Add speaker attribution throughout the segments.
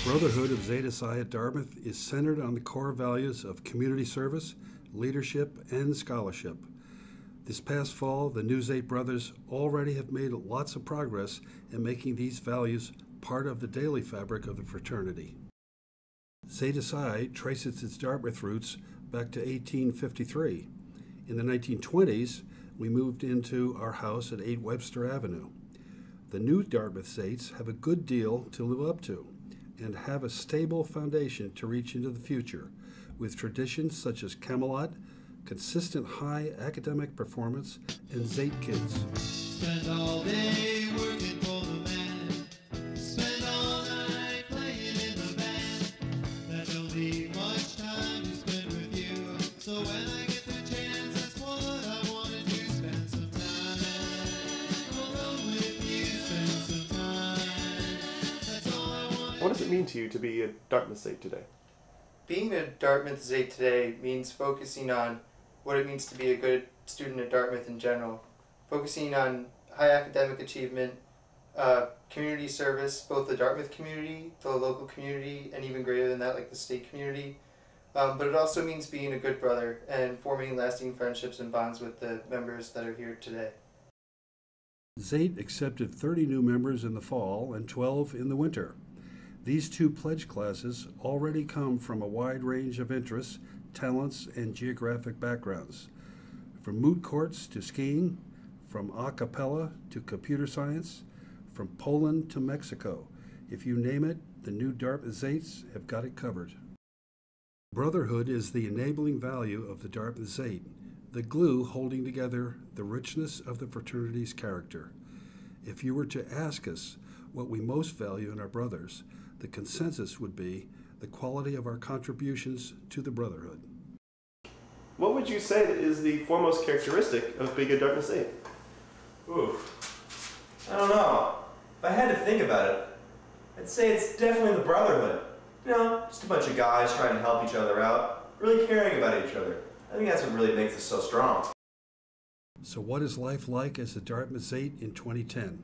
Speaker 1: Brotherhood of Zeta Psi at Dartmouth is centered on the core values of community service, leadership, and scholarship. This past fall, the new Zete brothers already have made lots of progress in making these values part of the daily fabric of the fraternity. Zeta Psi traces its Dartmouth roots back to 1853. In the 1920s, we moved into our house at 8 Webster Avenue. The new Dartmouth Zetes have a good deal to live up to and have a stable foundation to reach into the future, with traditions such as Camelot, consistent high academic performance, and Zete kids.
Speaker 2: Spend all day working for the man, spend all night playing in the band. That don't leave much time to spend with you, so when I get the chance, that's what I want to do. Spend some time alone with you, spend some time, that's all I want.
Speaker 3: What does it mean to you to be a Dartmouth Zete today?
Speaker 4: Being a Dartmouth Zete today means focusing on what it means to be a good student at Dartmouth in general. Focusing on high academic achievement, community service, both the Dartmouth community, the local community, and even greater than that, like the state community. But it also means being a good brother and forming lasting friendships and bonds with the members that are here today.
Speaker 1: Zete accepted 30 new members in the fall and 12 in the winter. These 2 pledge classes already come from a wide range of interests, talents, and geographic backgrounds. From moot courts to skiing, from a cappella to computer science, from Poland to Mexico. If you name it, the new Dartmouth Zetes have got it covered. Brotherhood is the enabling value of the Dartmouth Zete, the glue holding together the richness of the fraternity's character. If you were to ask us what we most value in our brothers, the consensus would be the quality of our contributions to the brotherhood.
Speaker 3: What would you say is the foremost characteristic of being a Dartmouth Zete?
Speaker 5: Ooh, I don't know. If I had to think about it, I'd say it's definitely the brotherhood. You know, just a bunch of guys trying to help each other out, really caring about each other. I think that's what really makes us so strong.
Speaker 1: So what is life like as a Dartmouth Zete in 2010?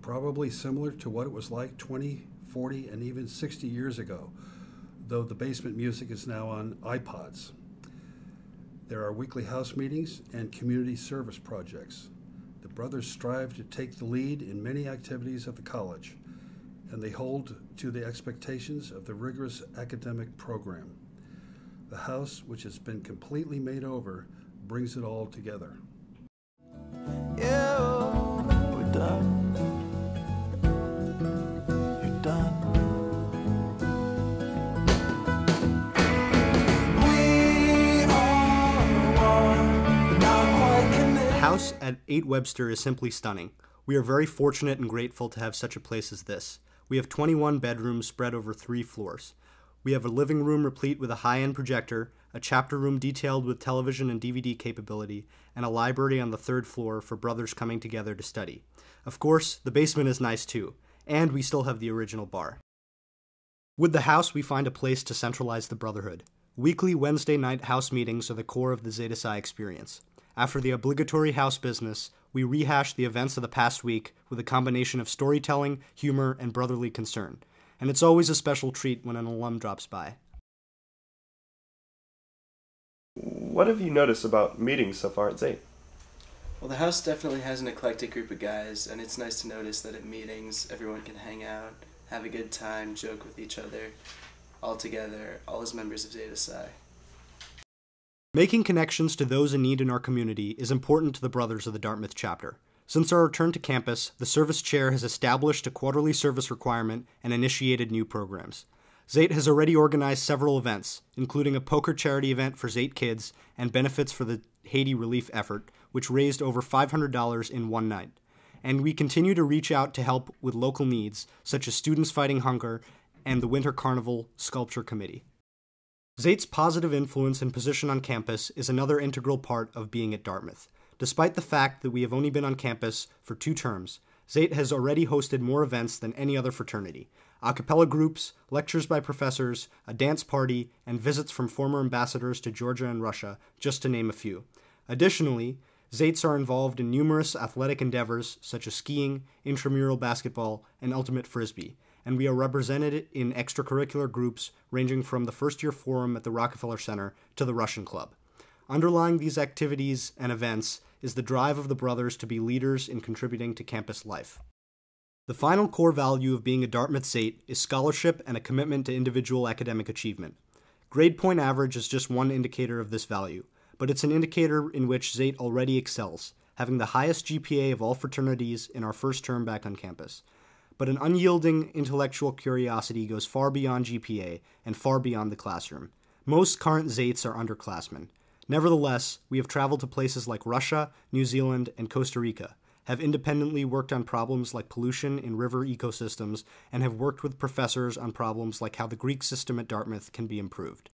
Speaker 1: Probably similar to what it was like 20, 40, and even 60 years ago, though the basement music is now on iPods. There are weekly house meetings and community service projects. The brothers strive to take the lead in many activities at the college, and they hold to the expectations of the rigorous academic program. The house, which has been completely made over, brings it all together.
Speaker 2: Yeah, we're done. You're done. We are one, but not quite connected.
Speaker 6: The house at 8 Webster is simply stunning. We are very fortunate and grateful to have such a place as this. We have 21 bedrooms spread over 3 floors. We have a living room replete with a high-end projector, a chapter room detailed with television and DVD capability, and a library on the 3rd floor for brothers coming together to study. Of course, the basement is nice too, and we still have the original bar. With the house, we find a place to centralize the brotherhood. Weekly Wednesday night house meetings are the core of the Zeta Psi experience. After the obligatory house business, we rehash the events of the past week with a combination of storytelling, humor, and brotherly concern. And it's always a special treat when an alum drops by.
Speaker 3: What have you noticed about meetings so far at Zete?
Speaker 7: Well, the house definitely has an eclectic group of guys, and it's nice to notice that at meetings, everyone can hang out, have a good time, joke with each other, all together, all as members of Zeta Psi.
Speaker 6: Making connections to those in need in our community is important to the brothers of the Dartmouth chapter. Since our return to campus, the service chair has established a quarterly service requirement and initiated new programs. Zete has already organized several events, including a poker charity event for Zete kids and benefits for the Haiti relief effort, which raised over $500 in one night. And we continue to reach out to help with local needs, such as Students Fighting Hunger and the Winter Carnival Sculpture Committee. Zete's positive influence and position on campus is another integral part of being at Dartmouth. Despite the fact that we have only been on campus for 2 terms, Zete has already hosted more events than any other fraternity. A cappella groups, lectures by professors, a dance party, and visits from former ambassadors to Georgia and Russia, just to name a few. Additionally, Zetes are involved in numerous athletic endeavors such as skiing, intramural basketball, and ultimate frisbee, and we are represented in extracurricular groups ranging from the first-year forum at the Rockefeller Center to the Russian Club. Underlying these activities and events is the drive of the brothers to be leaders in contributing to campus life. The final core value of being a Dartmouth Zete is scholarship and a commitment to individual academic achievement. Grade point average is just one indicator of this value, but it's an indicator in which Zete already excels, having the highest GPA of all fraternities in our first term back on campus. But an unyielding intellectual curiosity goes far beyond GPA and far beyond the classroom. Most current Zetes are underclassmen. Nevertheless, we have traveled to places like Russia, New Zealand, and Costa Rica, have independently worked on problems like pollution in river ecosystems, and have worked with professors on problems like how the Greek system at Dartmouth can be improved.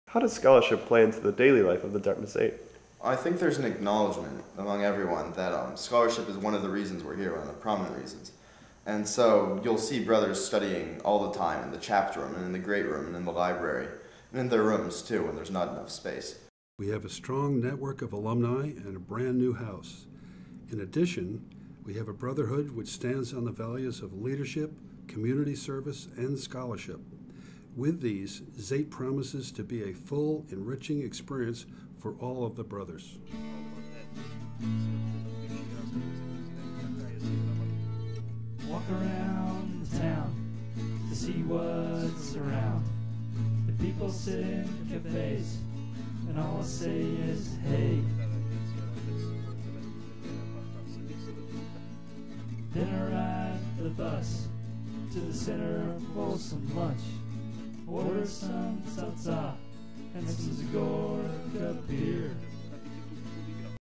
Speaker 3: How does scholarship play into the daily life of the Dartmouth Zete?
Speaker 5: I think there's an acknowledgement among everyone that scholarship is one of the reasons we're here, one of the prominent reasons. And so you'll see brothers studying all the time in the chapter room and in the great room and in the library, and in their rooms too when there's not enough space.
Speaker 1: We have a strong network of alumni and a brand new house. In addition, we have a brotherhood which stands on the values of leadership, community service, and scholarship. With these, Zete promises to be a full, enriching experience for all of the brothers.
Speaker 8: Walk around the town to see what's around. The people sit in cafes, and all I say is, hey. Then I ride the bus to the center for some lunch. Order some salsa and some Zagorka beer.